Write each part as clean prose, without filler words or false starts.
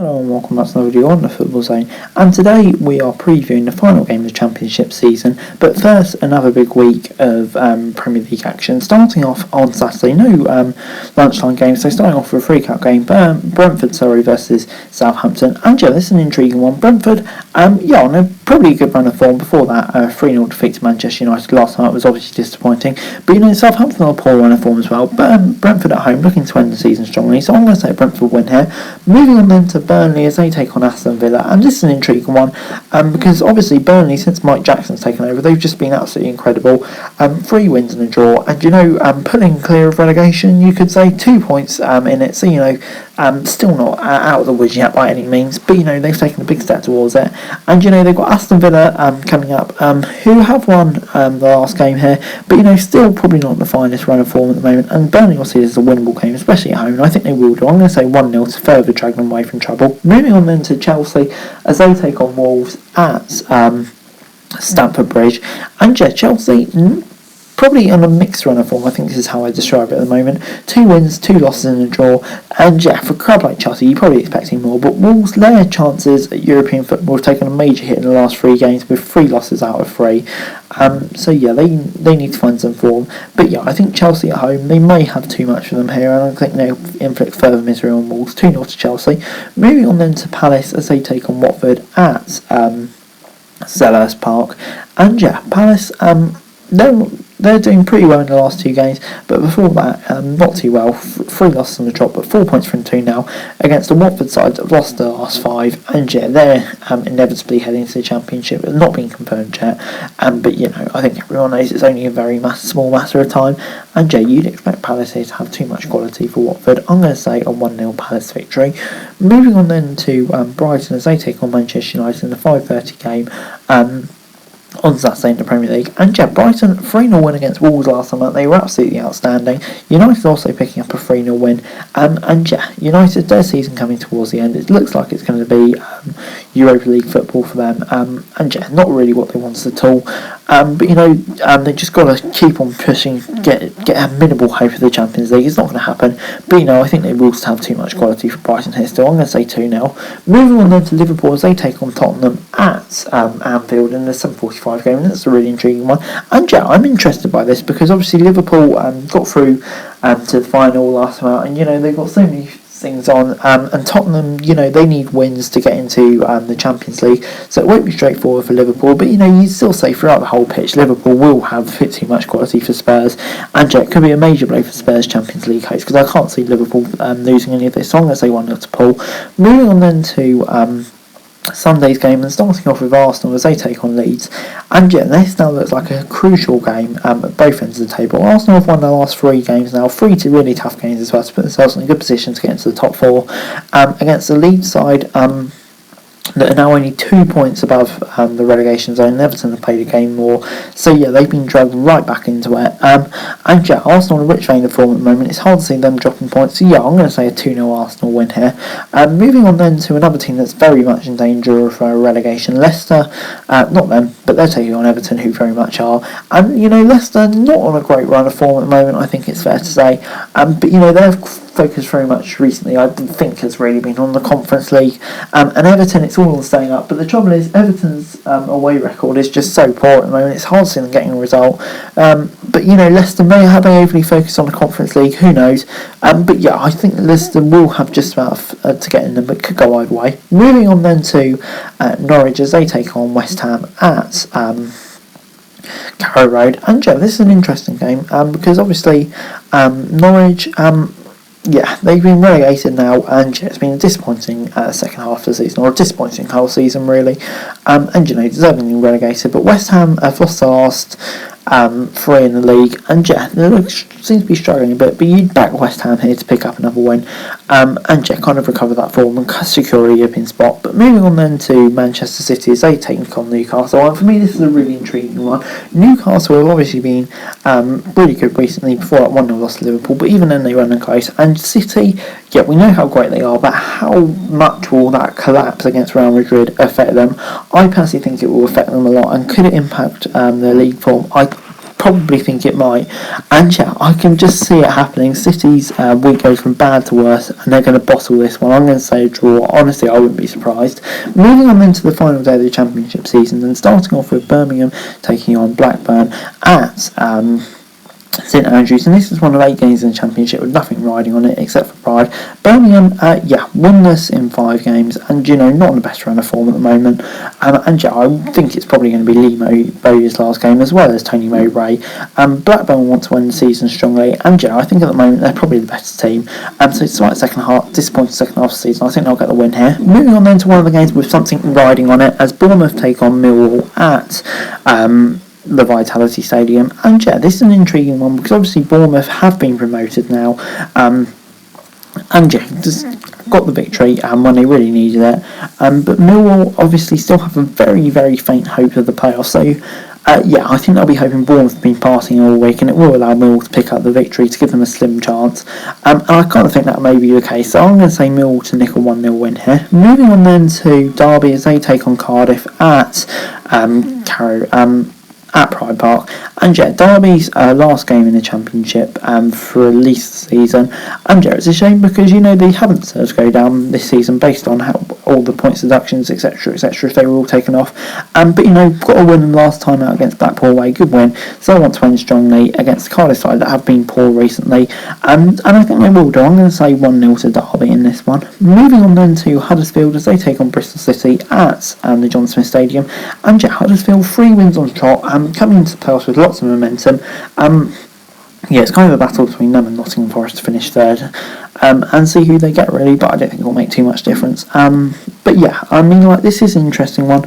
Hello and welcome back to another video on the Football Zone, and today we are previewing the final game of the Championship season. But first, another big week of Premier League action, starting off on Saturday. No lunchtime games, so starting off with a free-cut game, Brentford versus Southampton. And yeah, this is an intriguing one. Brentford, on a probably good run of form before that 3-0 defeat to Manchester United last night was obviously disappointing. But Southampton are a poor run of form as well. But Brentford at home looking to end the season strongly, so I'm going to say Brentford win here. Moving on then to Burnley as they take on Aston Villa, and this is an intriguing one because obviously Burnley, since Mike Jackson's taken over, they've just been absolutely incredible. 3 wins and a draw, and pulling clear of relegation, you could say 2 points in it, so still not out of the woods yet by any means, but they've taken a big step towards it. And they've got Aston Villa coming up, who have won the last game here, but still probably not the finest run of form at the moment, and Burnley will see this as a winnable game, especially at home, and I think they will do. I'm going to say 1-0 to further drag them away from trouble. Moving on then to Chelsea as they take on Wolves at Stamford Bridge, and Chelsea probably on a mixed run of form. I think this is how I describe it at the moment. 2 wins, 2 losses and a draw. And for a club like Chelsea, you're probably expecting more. But Wolves, their chances at European football have taken a major hit in the last 3 games with 3 losses out of 3. They need to find some form. But I think Chelsea at home, they may have too much for them here. And I think they'll inflict further misery on Wolves. 2-0 to Chelsea. Moving on then to Palace as they take on Watford at Selhurst Park. And Palace, they're doing pretty well in the last 2 games, but before that, not too well. 3 losses on the drop, but 4 points from 2 now against the Watford side that have lost the last 5. And they're inevitably heading to the Championship. It's not been confirmed yet. But I think everyone knows it's only a very small matter of time. And you'd expect Palace here to have too much quality for Watford. I'm going to say a 1-0 Palace victory. Moving on then to Brighton as they take on Manchester United in the 5:30 game. On Saturday in the Premier League. And Brighton 3-0 win against Wolves last time. They were absolutely outstanding. United also picking up a 3-0 win. United, their season coming towards the end. It looks like it's going to be Europa League football for them. Not really what they wanted at all. They just got to keep on pushing, get a minimal hope of the Champions League. It's not going to happen. But I think they will have too much quality for Brighton here still. I'm going to say 2-0. Moving on then to Liverpool as they take on Tottenham at Anfield in the 7:45 game, and that's a really intriguing one. And I'm interested by this because obviously Liverpool got through to the final last time out, and they've got so many things on, and Tottenham, they need wins to get into the Champions League, so it won't be straightforward for Liverpool. But you still say throughout the whole pitch, Liverpool will have a bit too much quality for Spurs, and it could be a major blow for Spurs Champions League hopes, because I can't see Liverpool losing any of this. So I'm going to say 1-0 to Paul. Moving on then to Sunday's game, and starting off with Arsenal as they take on Leeds. And this now looks like a crucial game at both ends of the table. Arsenal have won their last 3 games now, 3 really tough games as well, to put themselves in a good position to get into the top 4 against the Leeds side that are now only 2 points above the relegation zone. Everton have played a game more, so they've been dragged right back into it. Arsenal in a rich vein of form at the moment. It's hard to see them dropping points, so I'm going to say a 2-0 Arsenal win here. Moving on then to another team that's very much in danger of relegation, Leicester. Not them, but they're taking on Everton, who very much are. And Leicester not on a great run of form at the moment, I think it's fair to say. But their focus very much recently, I think, has really been on the Conference League. And Everton, it's all on staying up. But the trouble is, Everton's away record is just so poor at the moment. It's hard to see them getting a result. But Leicester may have overly focused on the Conference League. Who knows? But I think Leicester will have just about to get in them, but could go either way. Moving on then to Norwich as they take on West Ham at Carrow Road. And this is an interesting game because obviously Norwich. They've been relegated now, and it's been a disappointing second half of the season, or a disappointing whole season really, and deservingly relegated. But West Ham have lost the last 3 in the league, and they seem to be struggling a bit, but you'd back West Ham here to pick up another win, and kind of recover that form and secure a European spot. But moving on then to Manchester City as they take on Newcastle, and for me this is a really intriguing one. Newcastle have obviously been really good recently before that 1-0 loss to Liverpool, but even then they run close. And City, we know how great they are, but how much will that collapse against Real Madrid affect them? I personally think it will affect them a lot, and could it impact their league form? I probably think it might. And yeah, I can just see it happening. City's week goes from bad to worse, and they're going to bottle this one. I'm going to say a draw. Honestly, I wouldn't be surprised. Moving on then to the final day of the Championship season, and starting off with Birmingham taking on Blackburn at St Andrews, and this is one of 8 games in the Championship with nothing riding on it except for pride. Birmingham, winless in 5 games, and not in the best run of form at the moment. And I think it's probably going to be Lee Bowyer's last game as well as Tony Mowbray. Blackburn want to win the season strongly, and I think at the moment they're probably the better team. So it's like disappointing second half of the season. I think they'll get the win here. Moving on then to one of the games with something riding on it, as Bournemouth take on Millwall at the Vitality Stadium. And this is an intriguing one because obviously Bournemouth have been promoted now, and just got the victory when they really needed it. But Millwall obviously still have a very, very faint hope of the playoffs. So I think they'll be hoping Bournemouth have been passing all week, and it will allow Millwall to pick up the victory to give them a slim chance. And I kind of think that may be the case. So I'm going to say Millwall to nick a 1-0 win here. Moving on then to Derby as they take on Cardiff at at Pride Park. And Derby's last game in the Championship for at least the season. And it's a shame because they haven't deserved to go down this season based on how all the points deductions, etc., if they were all taken off. But got a win last time out against Blackpool away, good win. So I want to win strongly against the Cardiff side that have been poor recently. And I think they will do. I'm going to say 1-0 to Derby in this one. Moving on then to Huddersfield as they take on Bristol City at the John Smith Stadium. And Huddersfield 3 wins on trot, coming into the playoffs with lots of momentum. It's kind of a battle between them and Nottingham Forest to finish third, and see who they get really, but I don't think it'll make too much difference. This is an interesting one,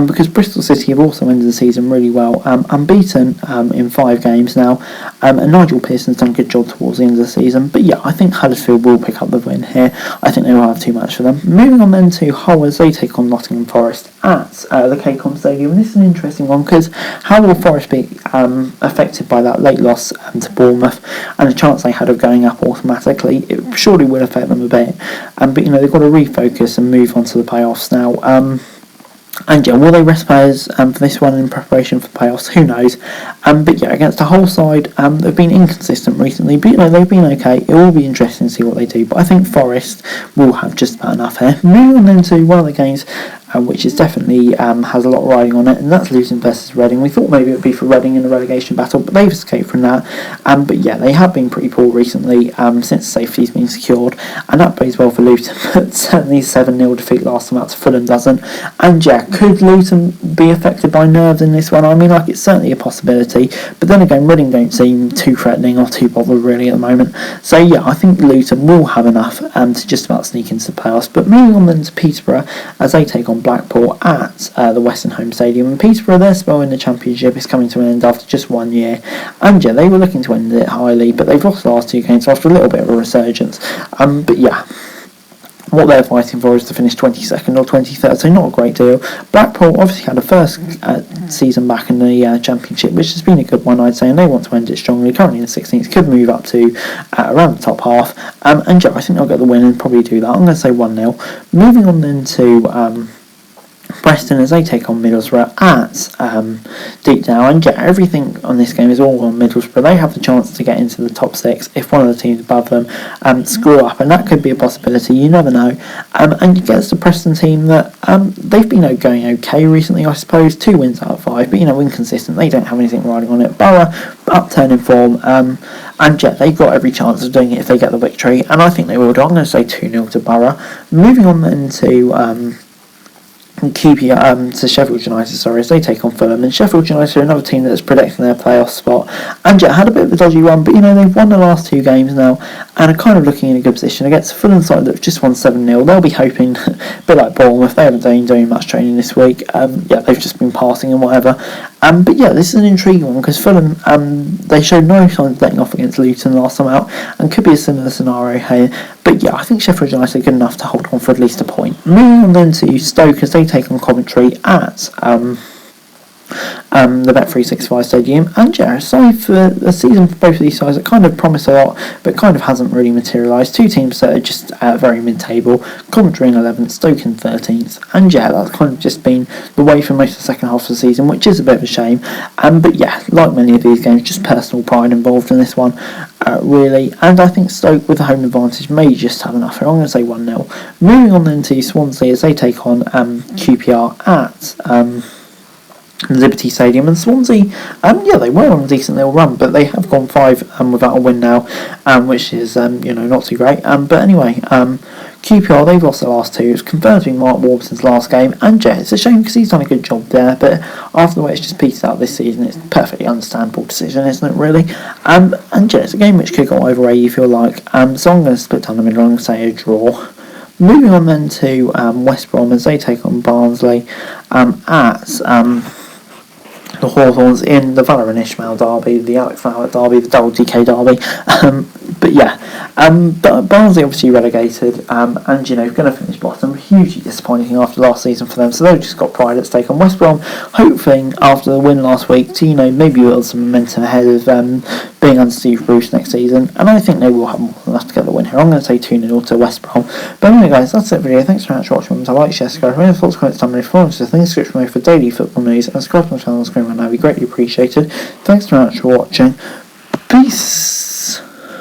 because Bristol City have also ended the season really well, unbeaten in 5 games now, and Nigel Pearson's done a good job towards the end of the season. But I think Huddersfield will pick up the win here. I think they will have too much for them. Moving on then to Hull as they take on Nottingham Forest at the KCOM Stadium. And this is an interesting one because how will Forest be affected by that late loss to Bournemouth and the chance they had of going up automatically? It surely will affect them a bit, but they've got to refocus and move on to the playoffs now. Will they rest players for this one in preparation for playoffs? Who knows? Against the whole side, they've been inconsistent recently, but they've been okay. It will be interesting to see what they do, but I think Forest will have just about enough here. Moving on then to one of the games which is definitely has a lot riding on it, and that's Luton versus Reading. We thought maybe it would be for Reading in the relegation battle, but they've escaped from that. They have been pretty poor recently since safety's been secured, and that bodes well for Luton. But certainly 7-0 defeat last time out to Fulham doesn't. And could Luton be affected by nerves in this one? It's certainly a possibility, but then again, Reading don't seem too threatening or too bothered really at the moment. So I think Luton will have enough to just about sneak into the playoffs. But moving on then to Peterborough as they take on Blackpool at the Western Home Stadium. And Peterborough, their spell in the Championship is coming to an end after just 1 year. And they were looking to end it highly, but they've lost the last 2 games after a little bit of a resurgence. What they're fighting for is to finish 22nd or 23rd, so not a great deal. Blackpool obviously had a first season back in the Championship, which has been a good one, I'd say, and they want to end it strongly. Currently in the 16th, could move up to around the top half. I think they'll get the win and probably do that. I'm going to say 1-0. Moving on then to Preston as they take on Middlesbrough at Deep Down. And everything on this game is all on Middlesbrough. They have the chance to get into the top 6 if one of the teams above them screw up, and that could be a possibility. You never know. And against the Preston team that they've been going okay recently, I suppose. 2 wins out of 5, but inconsistent. They don't have anything riding on it. Borough upturn in form, and they've got every chance of doing it if they get the victory, and I think they will do. I'm going to say 2-0 to Borough. Moving on then to to Sheffield United, as they take on Fulham. And Sheffield United are another team that's protecting their playoff spot. And had a bit of a dodgy run, but they've won the last 2 games now and are kind of looking in a good position against a Fulham side that's just won 7-0. They'll be hoping, a bit like Bournemouth, they haven't been doing much training this week. They've just been passing and whatever. This is an intriguing one because Fulham, they showed no signs of letting off against Luton last time out, and could be a similar scenario here. But I think Sheffield United are good enough to hold on for at least a point. Moving on then to Stoke as they take on Coventry at the Bet365 Stadium. And yeah, aside for the season for both of these sides, it kind of promised a lot, but kind of hasn't really materialised. Two teams that are just very mid-table, Coventry in 11th, Stoke in 13th, and yeah, that's kind of just been the way for most of the second half of the season, which is a bit of a shame. But yeah, like many of these games, just personal pride involved in this one, really. And I think Stoke, with the home advantage, may just have enough here. I'm going to say 1-0. Moving on then to Swansea as they take on QPR at Liberty Stadium. And Swansea, they were on a decent little run, but they have gone 5 without a win now, which is not too great. But anyway, QPR, they've lost their last two. It's confirmed to be Mark Warburton's last game, and yeah, it's a shame because he's done a good job there, but after the way it's just petered out this season, it's a perfectly understandable decision, isn't it, really? And yeah, it's a game which could go either way, you feel like. So I'm going to split down the middle and say a draw. Moving on then to West Brom as they take on Barnsley at the Hawthorns in the Valor and Ishmael derby, the Alex Fowler derby, the double DK derby. But yeah, Barnsley obviously relegated, and going to finish bottom. Hugely disappointing after last season for them, so they've just got pride at stake on West Brom, hoping after the win last week to maybe build some momentum ahead of being under Steve Bruce next season, and I think they will have more than enough to get the win here. I'm going to say 2-0 to West Brom. But anyway guys, that's it for the video. Thanks very much for watching. Remember to like, share, subscribe, any thoughts, comments, down below, follow us in the description below for daily football news, and subscribe to my channel on the screen right now, would be greatly appreciated. Thanks very much for watching. Peace.